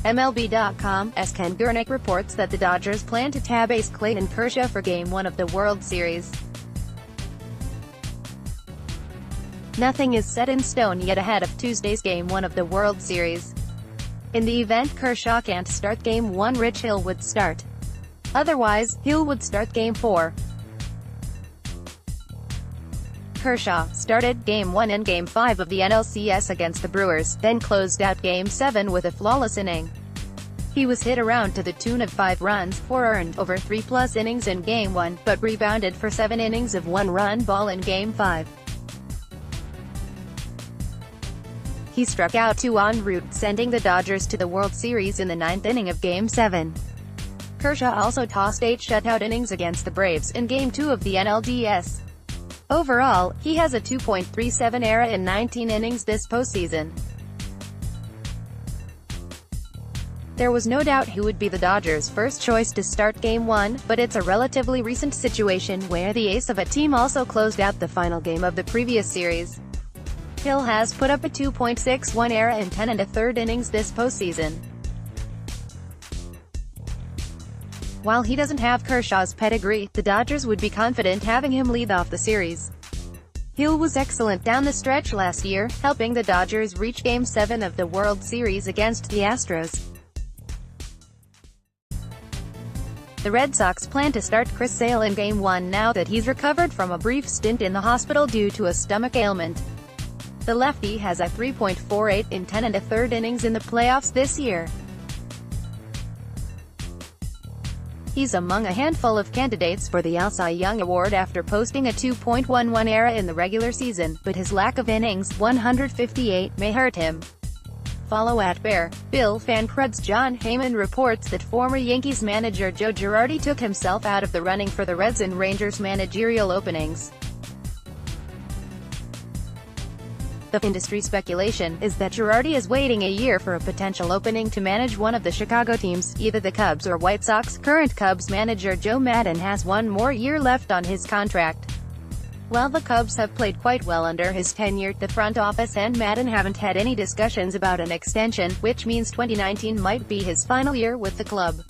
MLB.com's Ken Gurnick reports that the Dodgers plan to tab ace Clayton Kershaw for Game 1 of the World Series. Nothing is set in stone yet ahead of Tuesday's Game 1 of the World Series. In the event Kershaw can't start Game 1, Rich Hill would start. Otherwise, Hill would start Game 4. Kershaw started Game 1 and Game 5 of the NLCS against the Brewers, then closed out Game 7 with a flawless inning. He was hit around to the tune of 5 runs, 4 earned, over 3+ innings in Game 1, but rebounded for 7 innings of 1-run ball in Game 5. He struck out 2 en route, sending the Dodgers to the World Series in the 9th inning of Game 7. Kershaw also tossed 8 shutout innings against the Braves in Game 2 of the NLCS. Overall, he has a 2.37 ERA in 19 innings this postseason. There was no doubt he would be the Dodgers' first choice to start Game 1, but it's a relatively recent situation where the ace of a team also closed out the final game of the previous series. Hill has put up a 2.61 ERA in 10 1/3 innings this postseason. While he doesn't have Kershaw's pedigree, the Dodgers would be confident having him lead off the series. Hill was excellent down the stretch last year, helping the Dodgers reach Game 7 of the World Series against the Astros. The Red Sox plan to start Chris Sale in Game 1 now that he's recovered from a brief stint in the hospital due to a stomach ailment. The lefty has a 3.48 in 10 1/3 innings in the playoffs this year. He's among a handful of candidates for the Cy Young Award after posting a 2.11 ERA in the regular season, but his lack of innings, 158, may hurt him. Follow @BearBill FanCrud's John Heyman reports that former Yankees manager Joe Girardi took himself out of the running for the Reds and Rangers managerial openings. The industry speculation is that Girardi is waiting a year for a potential opening to manage one of the Chicago teams, either the Cubs or White Sox. Current Cubs manager Joe Maddon has 1 more year left on his contract. While the Cubs have played quite well under his tenure, the front office and Maddon haven't had any discussions about an extension, which means 2019 might be his final year with the club.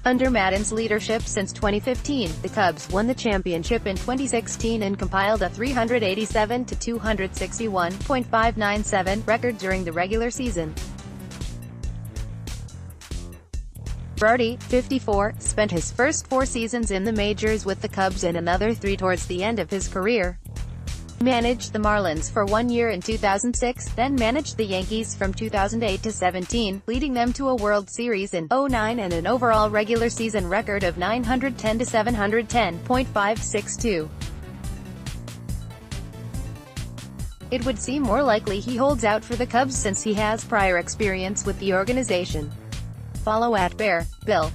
Under Maddon's leadership since 2015, the Cubs won the championship in 2016 and compiled a 387-261.597 record during the regular season. Girardi, 54, spent his first 4 seasons in the majors with the Cubs and another 3 towards the end of his career. He managed the Marlins for 1 year in 2006, then managed the Yankees from 2008 to 17, leading them to a World Series in 2009 and an overall regular season record of 910-710.562. It would seem more likely he holds out for the Cubs since he has prior experience with the organization. Follow @BearBill.